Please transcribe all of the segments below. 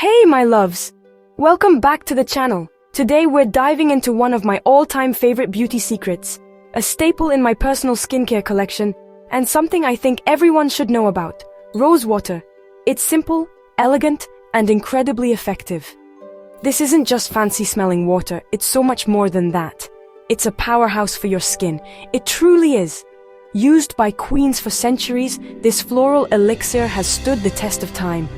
Hey, my loves! Welcome back to the channel. Today we're diving into one of my all-time favorite beauty secrets, a staple in my personal skincare collection, and something I think everyone should know about: rose water. It's simple, elegant, and incredibly effective. This isn't just fancy-smelling water, it's so much more than that. It's a powerhouse for your skin. It truly is. Used by queens for centuries, this floral elixir has stood the test of time.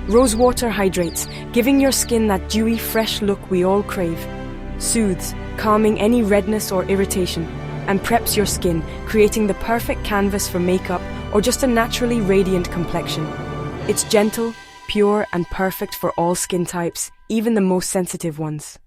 Rose water hydrates, giving your skin that dewy, fresh look we all crave. Soothes, calming any redness or irritation, and preps your skin, creating the perfect canvas for makeup or just a naturally radiant complexion. It's gentle, pure, and perfect for all skin types, even the most sensitive ones.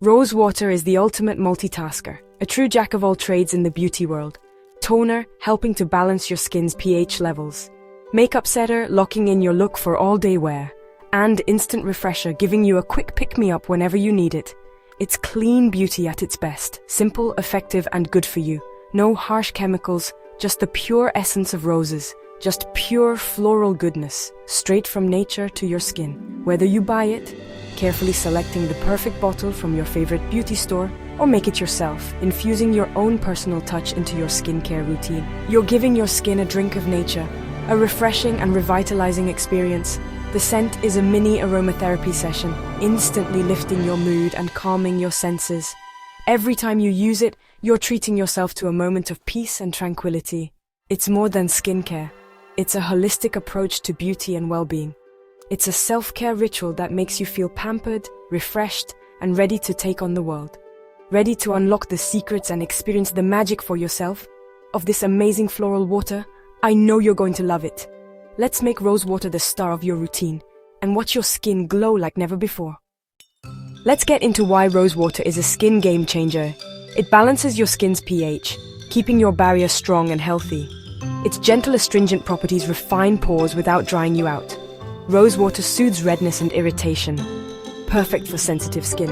Rose water is the ultimate multitasker, a true jack of all trades in the beauty world. Toner, helping to balance your skin's pH levels. Makeup setter, locking in your look for all-day wear. And instant refresher, giving you a quick pick-me-up whenever you need it. It's clean beauty at its best, simple, effective, and good for you. No harsh chemicals, just the pure essence of roses. Just pure floral goodness, straight from nature to your skin. Whether you buy it, carefully selecting the perfect bottle from your favorite beauty store, or make it yourself, infusing your own personal touch into your skincare routine. You're giving your skin a drink of nature, a refreshing and revitalizing experience. The scent is a mini aromatherapy session, instantly lifting your mood and calming your senses. Every time you use it, you're treating yourself to a moment of peace and tranquility. It's more than skincare. It's a holistic approach to beauty and well-being. It's a self-care ritual that makes you feel pampered, refreshed, and ready to take on the world. Ready to unlock the secrets and experience the magic for yourself of this amazing floral water? I know you're going to love it. Let's make rose water the star of your routine and watch your skin glow like never before. Let's get into why rose water is a skin game changer. It balances your skin's pH, keeping your barrier strong and healthy. Its gentle astringent properties refine pores without drying you out. Rose water soothes redness and irritation, perfect for sensitive skin.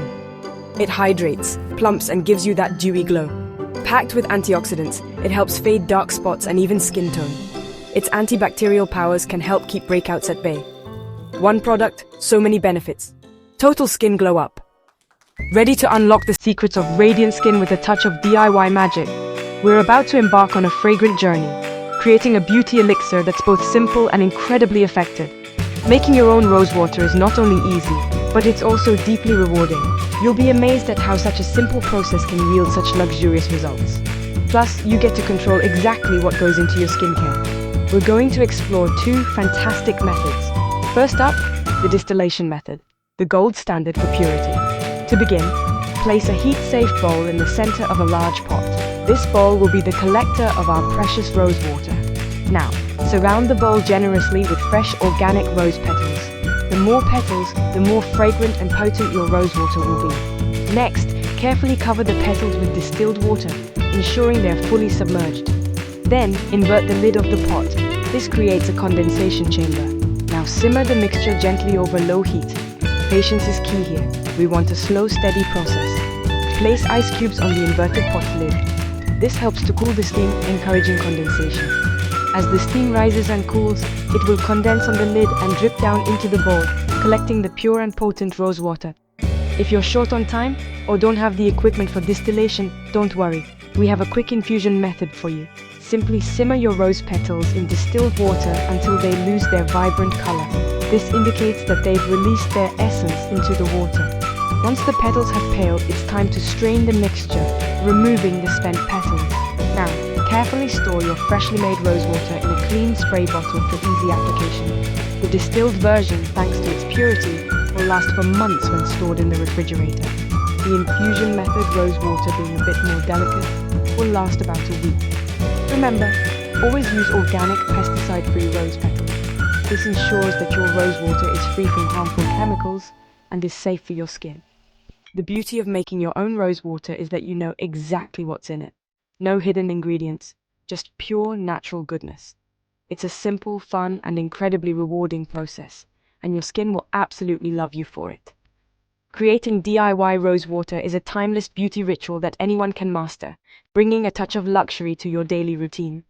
It hydrates, plumps, and gives you that dewy glow. Packed with antioxidants, it helps fade dark spots and even skin tone. Its antibacterial powers can help keep breakouts at bay. One product, so many benefits. Total skin glow up. Ready to unlock the secrets of radiant skin with a touch of DIY magic? We're about to embark on a fragrant journey, creating a beauty elixir that's both simple and incredibly effective. Making your own rose water is not only easy, but it's also deeply rewarding. You'll be amazed at how such a simple process can yield such luxurious results. Plus, you get to control exactly what goes into your skincare. We're going to explore two fantastic methods. First up, the distillation method, the gold standard for purity. To begin, place a heat-safe bowl in the center of a large pot. This bowl will be the collector of our precious rose water. Now, surround the bowl generously with fresh organic rose petals. The more petals, the more fragrant and potent your rose water will be. Next, carefully cover the petals with distilled water, ensuring they're fully submerged. Then, invert the lid of the pot. This creates a condensation chamber. Now simmer the mixture gently over low heat. Patience is key here. We want a slow, steady process. Place ice cubes on the inverted pot lid. This helps to cool the steam, encouraging condensation. As the steam rises and cools, it will condense on the lid and drip down into the bowl, collecting the pure and potent rose water. If you're short on time or don't have the equipment for distillation, don't worry. We have a quick infusion method for you. Simply simmer your rose petals in distilled water until they lose their vibrant color. This indicates that they've released their essence into the water. Once the petals have paled, it's time to strain the mixture, removing the spent petals. Now, carefully store your freshly made rose water in a clean spray bottle for easy application. The distilled version, thanks to its purity, will last for months when stored in the refrigerator. The infusion method, rose water being a bit more delicate, will last about a week. Remember, always use organic, pesticide-free rose petals. This ensures that your rose water is free from harmful chemicals and is safe for your skin. The beauty of making your own rose water is that you know exactly what's in it. No hidden ingredients, just pure natural goodness. It's a simple, fun, and incredibly rewarding process, and your skin will absolutely love you for it. Creating DIY rose water is a timeless beauty ritual that anyone can master, bringing a touch of luxury to your daily routine.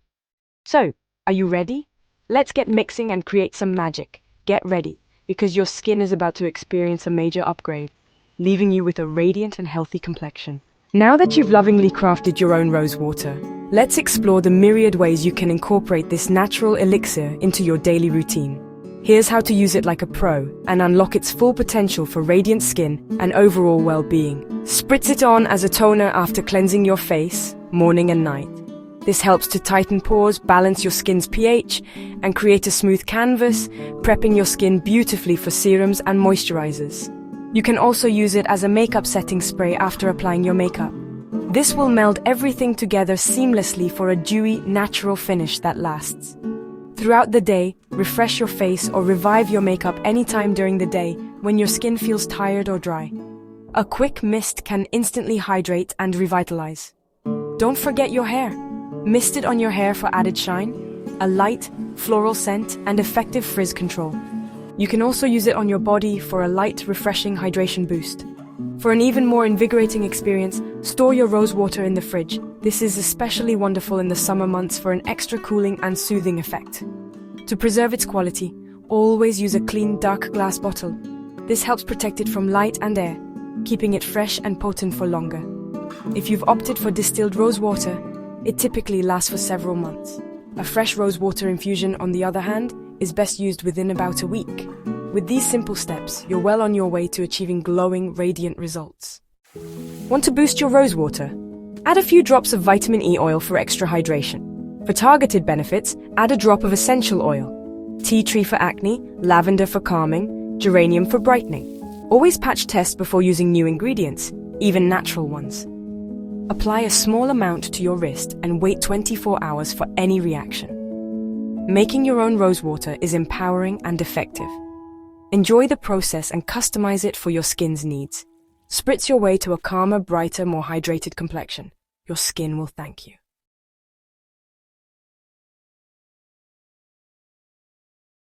So, are you ready? Let's get mixing and create some magic. Get ready. because your skin is about to experience a major upgrade, leaving you with a radiant and healthy complexion. Now that you've lovingly crafted your own rose water, let's explore the myriad ways you can incorporate this natural elixir into your daily routine. Here's how to use it like a pro and unlock its full potential for radiant skin and overall well-being. Spritz it on as a toner after cleansing your face, morning and night. This helps to tighten pores, balance your skin's pH, and create a smooth canvas, prepping your skin beautifully for serums and moisturizers. You can also use it as a makeup setting spray after applying your makeup. This will meld everything together seamlessly for a dewy, natural finish that lasts. Throughout the day, refresh your face or revive your makeup anytime during the day when your skin feels tired or dry. A quick mist can instantly hydrate and revitalize. Don't forget your hair. Mist it on your hair for added shine, a light, floral scent, and effective frizz control. You can also use it on your body for a light, refreshing hydration boost. For an even more invigorating experience, store your rose water in the fridge. This is especially wonderful in the summer months for an extra cooling and soothing effect. To preserve its quality, always use a clean, dark glass bottle. This helps protect it from light and air, keeping it fresh and potent for longer. If you've opted for distilled rose water, it typically lasts for several months. A fresh rose water infusion, on the other hand, is best used within about a week. With these simple steps, you're well on your way to achieving glowing, radiant results. Want to boost your rose water? Add a few drops of vitamin E oil for extra hydration. For targeted benefits, add a drop of essential oil. Tea tree for acne, lavender for calming, geranium for brightening. Always patch test before using new ingredients, even natural ones. Apply a small amount to your wrist and wait 24 hours for any reaction. Making your own rose water is empowering and effective. Enjoy the process and customize it for your skin's needs. Spritz your way to a calmer, brighter, more hydrated complexion. Your skin will thank you.